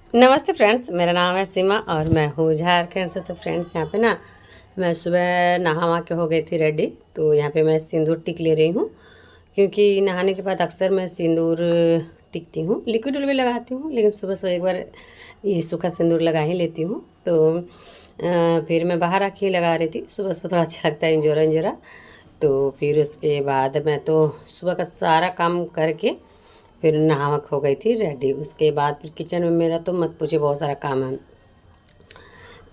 नमस्ते फ्रेंड्स, मेरा नाम है सीमा और मैं हूँ झारखंड से। तो फ्रेंड्स, यहाँ पे ना मैं सुबह नहा वहा के हो गई थी रेडी। तो यहाँ पे मैं सिंदूर टिक ले रही हूँ, क्योंकि नहाने के बाद अक्सर मैं सिंदूर टिकती हूँ। लिक्विड भी लगाती हूँ, लेकिन सुबह सुबह एक बार ये सूखा सिंदूर लगा ही लेती हूँ। तो फिर मैं बाहर आके ही लगा रही थी। सुबह सुबह थोड़ा अच्छा लगता है, इंजोरा इंजोरा। तो फिर उसके बाद मैं तो सुबह का सारा काम करके फिर नहा हो गई थी रेडी। उसके बाद फिर किचन में मेरा तो मत पूछे, बहुत सारा काम है।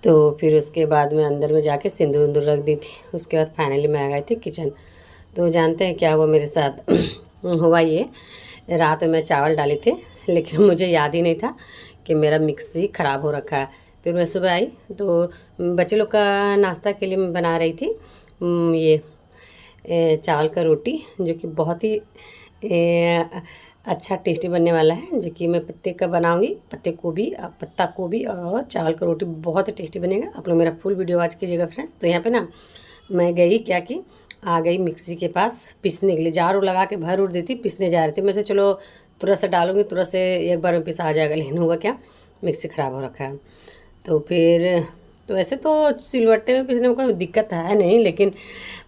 तो फिर उसके बाद मैं अंदर में जाके सिंदूर उंदूर रख दी थी। उसके बाद फाइनली मैं आ गई थी किचन। तो जानते हैं क्या हुआ मेरे साथ? हुआ ये, रात में मैं चावल डाले थे, लेकिन मुझे याद ही नहीं था कि मेरा मिक्सी ख़राब हो रखा है। फिर मैं सुबह आई तो बच्चे लोग का नाश्ता के लिए मैं बना रही थी ये चावल का रोटी, जो कि बहुत ही अच्छा टेस्टी बनने वाला है। जो कि मैं पत्ते का बनाऊंगी, पत्ता गोभी और चावल का रोटी बहुत ही टेस्टी बनेगा। आप लोग मेरा फुल वीडियो वॉच कीजिएगा फ्रेंड्स। तो यहाँ पे ना मैं गई क्या कि आ गई मिक्सी के पास पीसने के लिए। जार लगा के भर उड़ देती, पीसने जा रही थी। मैं से चलो तुरंत से डालूंगी, तुरंत से एक बार में पिसा आ जाएगा। लेकिन हुआ क्या, मिक्सी ख़राब हो रखा है। तो फिर तो ऐसे तो सिलवट्टे में पीसने में कोई दिक्कत है नहीं, लेकिन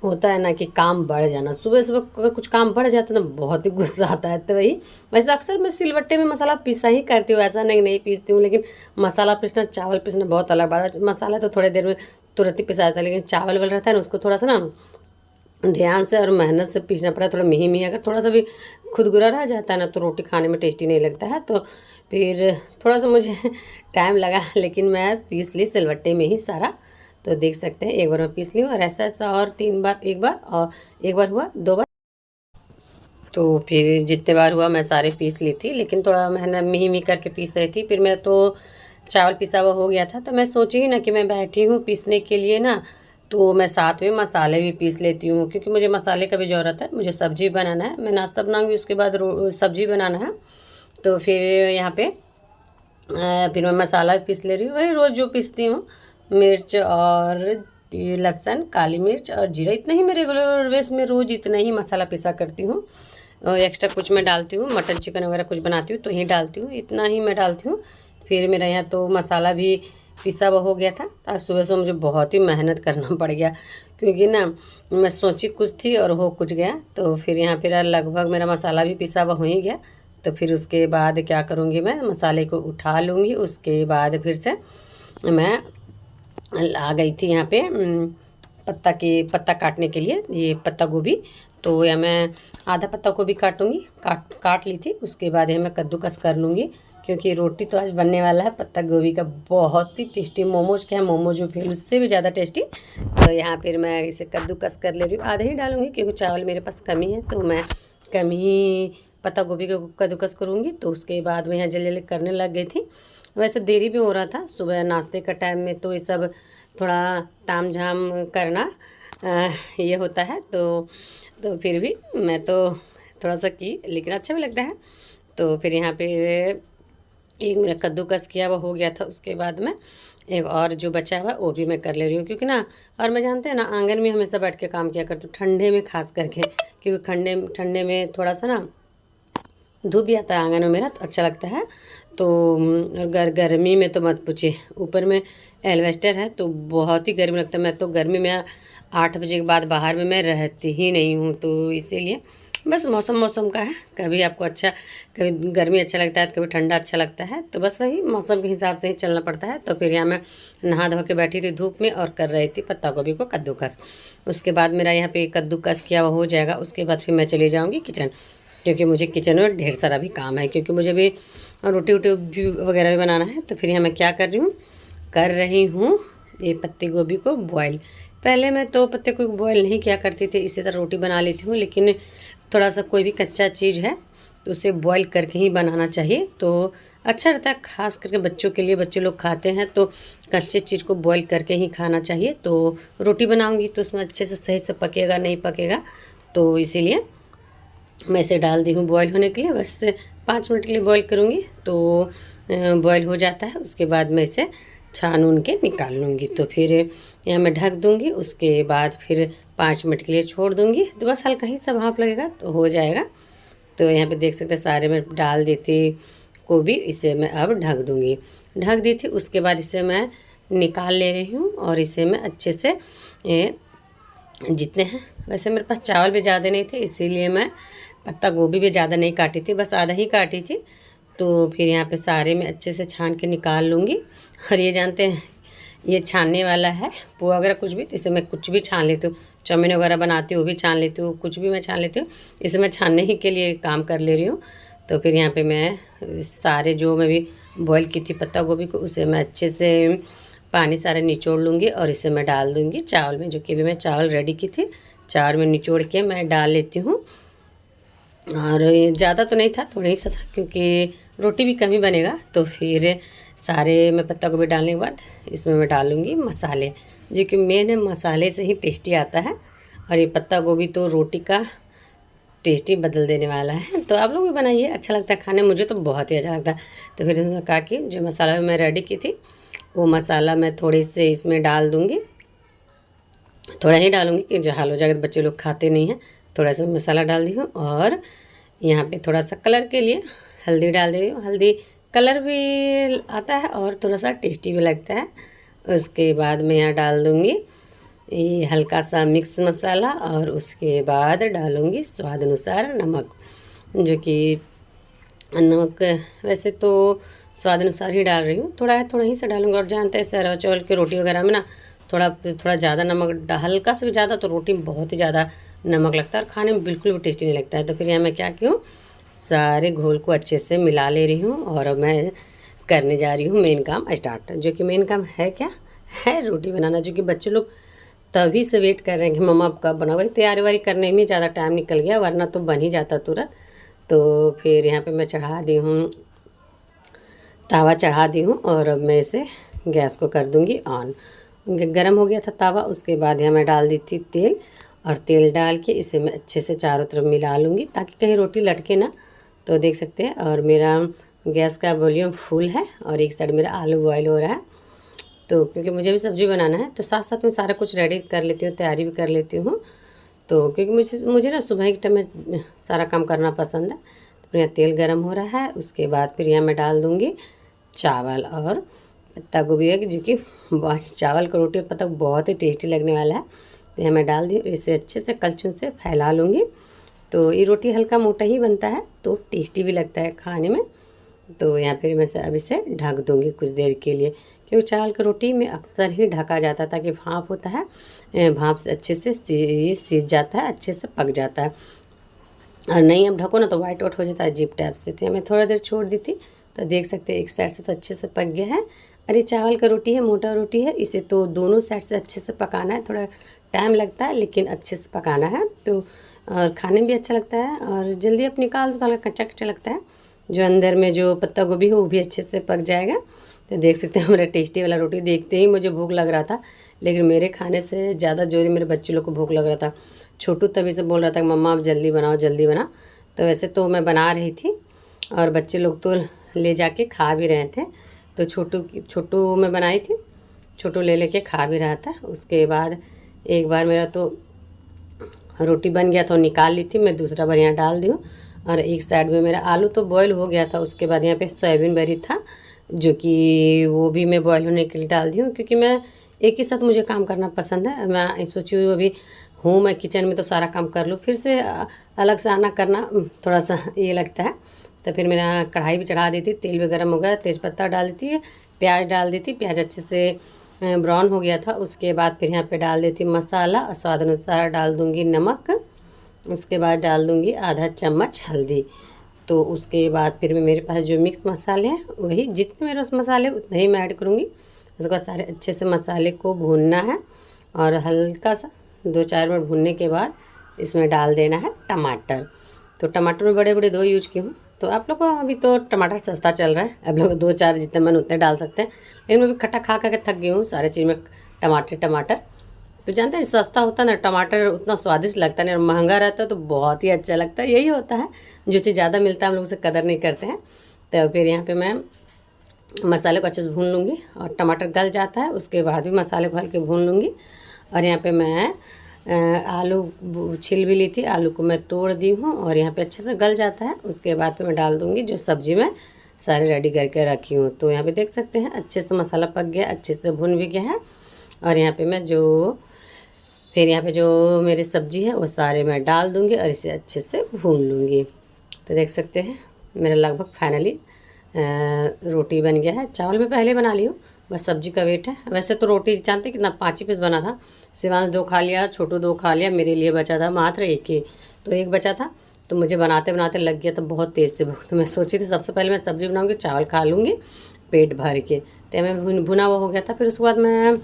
होता है ना कि काम बढ़ जाना। सुबह सुबह अगर कुछ काम बढ़ जाता है ना, बहुत ही गुस्सा आता है। तो वही, वैसे अक्सर मैं सिलवट्टे में मसाला पीसा ही करती हूँ, ऐसा नहीं पीसती हूँ। लेकिन मसाला पीसना, चावल पीसना बहुत अलग बात है। मसाला तो थोड़ी देर में तुरंत ही पिसा जाता है, लेकिन चावल वाल रहता है ना, उसको थोड़ा सा ना ध्यान से और मेहनत से पीसना पड़ता है। थोड़ा मिही मिही, अगर थोड़ा सा भी खुदगुरा रह जाता है ना, तो रोटी खाने में टेस्टी नहीं लगता है। तो फिर थोड़ा सा मुझे टाइम लगा, लेकिन मैं पीस ली सिलवट्टे में ही सारा। तो देख सकते हैं, एक बार मैं पीस ली और ऐसा ऐसा और 3 बार, एक बार और एक बार हुआ, 2 बार। तो फिर जितने बार हुआ मैं सारे पीस ली थी, लेकिन थोड़ा मेहनत मिही मिही करके पीस रही थी। फिर मैं तो चावल पिसा हुआ हो गया था, तो मैं सोची ही ना कि मैं बैठी हूँ पीसने के लिए ना, तो मैं साथ में मसाले भी पीस लेती हूँ, क्योंकि मुझे मसाले का भी ज़रूरत है। मुझे सब्ज़ी बनाना है, मैं नाश्ता बनाऊँगी, उसके बाद सब्ज़ी बनाना है। तो फिर यहाँ पे फिर मैं मसाला भी पीस ले रही हूँ, वही रोज़ जो पीसती हूँ। मिर्च और ये लहसुन, काली मिर्च और जीरा, इतना ही मैं रेगुलर बेस में रोज़ इतना ही मसाला पिसा करती हूँ। और एक्स्ट्रा कुछ मैं डालती हूँ, मटन चिकन वगैरह कुछ बनाती हूँ तो ही डालती हूँ, इतना ही मैं डालती हूँ। फिर मेरा यहाँ तो मसाला भी पिसा हुआ हो गया था। आज सुबह से मुझे बहुत ही मेहनत करना पड़ गया, क्योंकि ना मैं सोची कुछ थी और हो कुछ गया। तो फिर यहाँ फिर लगभग मेरा मसाला भी पिसा हुआ हो ही गया। तो फिर उसके बाद क्या करूँगी, मैं मसाले को उठा लूँगी। उसके बाद फिर से मैं आ गई थी यहाँ पे पत्ता काटने के लिए, ये पत्ता गोभी। तो या मैं आधा पत्ता गोभी काटूंगी, काट ली थी। उसके बाद यहाँ मैं कद्दूकस कर लूँगी, क्योंकि रोटी तो आज बनने वाला है पत्ता गोभी का बहुत ही टेस्टी। मोमोज क्या है, मोमोज भी फिर उससे भी ज़्यादा टेस्टी। तो यहाँ फिर मैं इसे कद्दूकस कर ले रही हूँ, आधा ही डालूँगी, क्योंकि चावल मेरे पास कम ही है। तो मैं कम ही पत्ता गोभी को कद्दूकस करूँगी। तो उसके बाद मैं यहाँ जल्दी जल्दी करने लग गई थी। वैसे देरी भी हो रहा था सुबह नाश्ते का टाइम में, तो ये सब थोड़ा ताम झाम करना ये होता है। तो फिर भी मैं तो थोड़ा सा की, लेकिन अच्छा भी लगता है। तो फिर यहाँ पे एक मेरा कद्दूकस किया हुआ हो गया था। उसके बाद में एक और जो बचा हुआ वो भी मैं कर ले रही हूँ, क्योंकि ना और मैं जानते हैं ना आंगन में हमेशा बैठ के काम किया करती हूँ, ठंडे में खास करके, क्योंकि ठंडे में थोड़ा सा ना धूप भी आता है आंगन में मेरा, तो अच्छा लगता है। तो गर्मी में तो मत पूछिए, ऊपर में एल्वेस्टर है तो बहुत ही गर्मी लगता है। मैं तो गर्मी में 8 बजे के बाद बाहर में मैं रहती ही नहीं हूँ। तो इसीलिए बस मौसम का है, कभी आपको अच्छा, कभी गर्मी अच्छा लगता है, कभी ठंडा अच्छा लगता है। तो बस वही मौसम के हिसाब से ही चलना पड़ता है। तो फिर यहाँ मैं नहा धो के बैठी थी धूप में और कर रही थी पत्ता गोभी को कद्दूकस। उसके बाद मेरा यहाँ पे कद्दूकस किया हुआ हो जाएगा। उसके बाद फिर मैं चली जाऊँगी किचन, क्योंकि मुझे किचन में ढेर सारा भी काम है, क्योंकि मुझे भी रोटी वोटी भी वगैरह भी बनाना है। तो फिर यहाँ मैं क्या कर रही हूँ ये पत्ते गोभी को बॉयल। पहले मैं तो पत्ते को बॉयल नहीं किया करती थी, इसी तरह रोटी बना लेती हूँ। लेकिन थोड़ा सा कोई भी कच्चा चीज़ है तो उसे बॉयल करके ही बनाना चाहिए, तो अच्छा रहता है। खास करके बच्चों के लिए, बच्चे लोग खाते हैं तो कच्चे चीज़ को बॉयल करके ही खाना चाहिए। तो रोटी बनाऊँगी तो उसमें अच्छे से सही से पकेगा नहीं पकेगा, तो इसीलिए मैं इसे डाल दी हूँ बॉईल होने के लिए। बस 5 मिनट के लिए बॉईल करूँगी तो बॉईल हो जाता है। उसके बाद मैं इसे छान उन के निकाल लूँगी। तो फिर यहाँ मैं ढक दूँगी, उसके बाद फिर 5 मिनट के लिए छोड़ दूँगी। तो बस हल्का ही सा भाप लगेगा तो हो जाएगा। तो यहाँ पे देख सकते हैं सारे मैं डाल देती को भी इसे मैं अब ढक दूँगी। ढक दी थी, उसके बाद इसे मैं निकाल ले रही हूँ और इसे मैं अच्छे से जितने हैं, वैसे मेरे पास चावल भी ज़्यादा नहीं थे इसीलिए मैं पत्ता गोभी भी ज़्यादा नहीं काटी थी, बस आधा ही काटी थी। तो फिर यहाँ पे सारे मैं अच्छे से छान के निकाल लूँगी। और ये जानते हैं ये छानने वाला है, पोहा वगैरह कुछ भी, तो इसे मैं कुछ भी छान लेती हूँ। चाउमीन वगैरह बनाती हूँ वो भी छान लेती हूँ, कुछ भी मैं छान लेती हूँ। इसे मैं छानने ही के लिए काम कर ले रही हूँ। तो फिर यहाँ पे मैं सारे जो मैं भी बॉईल की थी पत्ता गोभी को, उसे मैं अच्छे से पानी सारे निचोड़ लूँगी और इसे मैं डाल दूँगी चावल में, जो कि भी मैं चावल रेडी की थी। चावल में निचोड़ के मैं डाल लेती हूँ। और ये ज़्यादा तो नहीं था, थोड़ा ही सा था, क्योंकि रोटी भी कम ही बनेगा। तो फिर सारे मैं पत्ता गोभी डालने के बाद इसमें मैं डालूँगी मसाले, जो कि मेन है, मसाले से ही टेस्टी आता है। और ये पत्ता गोभी तो रोटी का टेस्टी बदल देने वाला है। तो आप लोग भी बनाइए, अच्छा लगता है खाने, मुझे तो बहुत ही अच्छा लगता है। तो फिर उसने कहा कि जो मसाला मैं रेडी की थी वो मसाला मैं थोड़े से इसमें डाल दूँगी, थोड़ा ही डालूँगी कि जो हाल हो जाए, अगर बच्चे लोग खाते नहीं हैं। थोड़ा सा मसाला डाल दी हूँ और यहाँ पे थोड़ा सा कलर के लिए हल्दी डाल दे रही हूँ। हल्दी कलर भी आता है और थोड़ा सा टेस्टी भी लगता है। उसके बाद मैं यहाँ डाल दूँगी ये हल्का सा मिक्स मसाला और उसके बाद डालूँगी स्वाद अनुसार नमक, जो कि नमक वैसे तो स्वाद अनुसार ही डाल रही हूँ, थोड़ा ही सा डालूँगी। और जानते हैं सरवा चावल की रोटी वगैरह में ना थोड़ा ज़्यादा नमक, हल्का से भी ज़्यादा तो रोटी में बहुत ही ज़्यादा नमक लगता है और खाने में बिल्कुल भी टेस्टी नहीं लगता है। तो फिर यहाँ मैं क्या की हूँ, सारे घोल को अच्छे से मिला ले रही हूँ और मैं करने जा रही हूँ मेन काम स्टार्ट, जो कि मेन काम है क्या है, रोटी बनाना, जो कि बच्चे लोग तभी से वेट कर रहे हैं कि मम्मा अब कब बनाओगे। तैयारी वारी करने में ज़्यादा टाइम निकल गया, वरना तो बन ही जाता तुरंत। तो फिर यहाँ पे मैं चढ़ा दी हूँ, तावा चढ़ा दी हूँ और अब मैं इसे गैस को कर दूँगी ऑन। गरम हो गया था तावा, उसके बाद यहाँ मैं डाल दी थी तेल और तेल डाल के इसे मैं अच्छे से चारों तरफ मिला लूँगी ताकि कहीं रोटी लटके ना। तो देख सकते हैं, और मेरा गैस का वॉल्यूम फुल है और एक साइड मेरा आलू बॉयल हो रहा है। तो क्योंकि मुझे भी सब्ज़ी बनाना है तो साथ साथ में सारा कुछ रेडी कर लेती हूँ, तैयारी भी कर लेती हूँ। तो क्योंकि मुझे ना सुबह के टाइम में सारा काम करना पसंद है। तो यहाँ तेल गर्म हो रहा है, उसके बाद फिर यहाँ मैं डाल दूँगी चावल और पत्ता गोभी है, जो कि चावल का रोटी पत्ता बहुत ही टेस्टी लगने वाला है। तो यहाँ मैं डाल दी, इसे अच्छे से कलछुल से फैला लूँगी। तो ये रोटी हल्का मोटा ही बनता है तो टेस्टी भी लगता है खाने में। तो यहाँ फिर मैं से अब इसे ढक दूँगी कुछ देर के लिए, क्योंकि चावल की रोटी में अक्सर ही ढका जाता है ताकि भाप होता है, भाप से अच्छे से सीज जाता है, अच्छे से पक जाता है। और नहीं अब ढको ना तो वाइट आउट हो जाता है अजीब टाइप से। तो मैं थोड़ा देर छोड़ दी थी, तो देख सकते हैं एक साइड से तो अच्छे से पक गया है। अरे चावल का रोटी है, मोटा रोटी है, इसे तो दोनों साइड से अच्छे से पकाना है। थोड़ा टाइम लगता है लेकिन अच्छे से पकाना है, तो और खाने में भी अच्छा लगता है। और जल्दी आप निकाल दो तो हल्का कच्चा कच्चा लगता है, जो अंदर में जो पत्ता गोभी हो वो भी अच्छे से पक जाएगा। तो देख सकते हैं हमारा टेस्टी वाला रोटी। देखते ही मुझे भूख लग रहा था, लेकिन मेरे खाने से ज़्यादा जो मेरे बच्चे लोग को भूख लग रहा था। छोटू तभी से बोल रहा था कि मम्मा आप जल्दी बनाओ जल्दी बना। तो वैसे तो मैं बना रही थी और बच्चे लोग तो ले जाके खा भी रहे थे। तो छोटू मैं बनाई थी, छोटू ले लेके खा भी रहा था। उसके बाद एक बार मेरा तो रोटी बन गया था, निकाल ली थी मैं, दूसरा बार यहाँ डाल दी हूँ। और एक साइड में मेरा आलू तो बॉयल हो गया था। उसके बाद यहाँ पे सोयाबीन बरी था, जो कि वो भी मैं बॉयल होने के लिए डाल दी हूँ, क्योंकि मैं एक ही साथ मुझे काम करना पसंद है। मैं सोची हूँ अभी हूँ मैं किचन में तो सारा काम कर लूँ, फिर से अलग से आना करना थोड़ा सा ये लगता है। तो फिर मेरा कढ़ाई भी चढ़ा दी थी, तेल भी गर्म हो गया, तेज़पत्ता डाल दी थी, प्याज डाल दी थी, प्याज अच्छे से ब्राउन हो गया था। उसके बाद फिर यहाँ पे डाल देती मसाला और स्वाद अनुसार डाल दूँगी नमक। उसके बाद डाल दूँगी आधा चम्मच हल्दी। तो उसके बाद फिर मेरे पास जो मिक्स मसाले हैं वही जितने मेरे मसाले उतने ही मैं ऐड करूँगी। उसके बाद सारे अच्छे से मसाले को भूनना है और हल्का सा 2-4 मिनट भूनने के बाद इसमें डाल देना है टमाटर। तो टमाटर में बड़े बड़े 2 यूज की हूँ। तो आप लोग को अभी तो टमाटर सस्ता चल रहा है, आप लोग 2-4 जितने मन उतने डाल सकते हैं। लेकिन मैं भी खट्टा खा के थक गई हूँ सारे चीज़ में टमाटर। तो जानते हैं सस्ता होता है ना टमाटर उतना स्वादिष्ट लगता है, और महंगा रहता है तो बहुत ही अच्छा लगता है। यही होता है, जो चीज़ ज़्यादा मिलता है हम लोग उसे कदर नहीं करते हैं। तो फिर यहाँ पे मैं मसाले को अच्छे से भून लूँगी और टमाटर गल जाता है उसके बाद भी मसाले को हल्के भून लूँगी। और यहाँ पे मैं आलू छिल भी ली थी, आलू को मैं तोड़ दी हूँ और यहाँ पे अच्छे से गल जाता है। उसके बाद फिर मैं डाल दूँगी जो सब्ज़ी में सारे रेडी करके रखी हूँ। तो यहाँ पे देख सकते हैं अच्छे से मसाला पक गया, अच्छे से भुन भी गया है। और यहाँ पे मैं फिर यहाँ पे जो मेरी सब्ज़ी है वो सारे मैं डाल दूँगी और इसे अच्छे से भून लूँगी। तो देख सकते हैं मेरा लगभग फाइनली रोटी बन गया है। चावल मैं पहले बना ली हूँ, बस सब्ज़ी का वेट है। वैसे तो रोटी जानते कितना 5 ही पीस बना था। शिवांश 2 खा लिया, छोटू 2 खा लिया, मेरे लिए बचा था मात्र 1 ही। तो 1 बचा था, तो मुझे बनाते बनाते लग गया था बहुत तेज़ से भूख। तो मैं सोची थी सबसे पहले मैं सब्ज़ी बनाऊँगी, चावल खा लूँगी पेट भर के। तो मैं भुना हुआ हो गया था। फिर उसके बाद मैं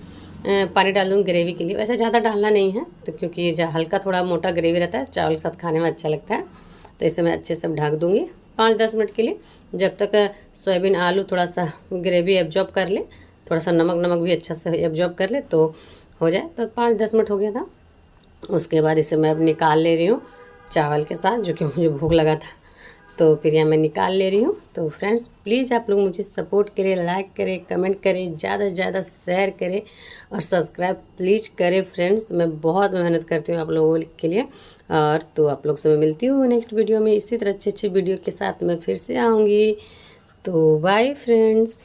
पानी डाल दूँगी ग्रेवी के लिए। वैसे ज़्यादा डालना नहीं है, तो क्योंकि हल्का थोड़ा मोटा ग्रेवी रहता है, चावल के साथ खाने में अच्छा लगता है। तो इसे मैं अच्छे से ढक दूँगी 5-10 मिनट के लिए, जब तक सोयाबीन आलू थोड़ा सा ग्रेवी एब्जॉर्ब कर ले, थोड़ा सा नमक भी अच्छा से एब्जॉर्ब कर ले तो हो जाए। तो 5-10 मिनट हो गया था। उसके बाद इसे मैं अब निकाल ले रही हूँ चावल के साथ, जो कि मुझे भूख लगा था। तो फिर यहाँ मैं निकाल ले रही हूँ। तो फ्रेंड्स प्लीज़ आप लोग मुझे सपोर्ट करें, लाइक करें, कमेंट करें, ज़्यादा से ज़्यादा शेयर करें और सब्सक्राइब प्लीज़ करें फ्रेंड्स। मैं बहुत मेहनत करती हूँ आप लोगों के लिए। और तो आप लोग से मैं मिलती हूँ नेक्स्ट वीडियो में। इसी तरह अच्छे वीडियो के साथ मैं फिर से आऊँगी। तो बाय फ्रेंड्स।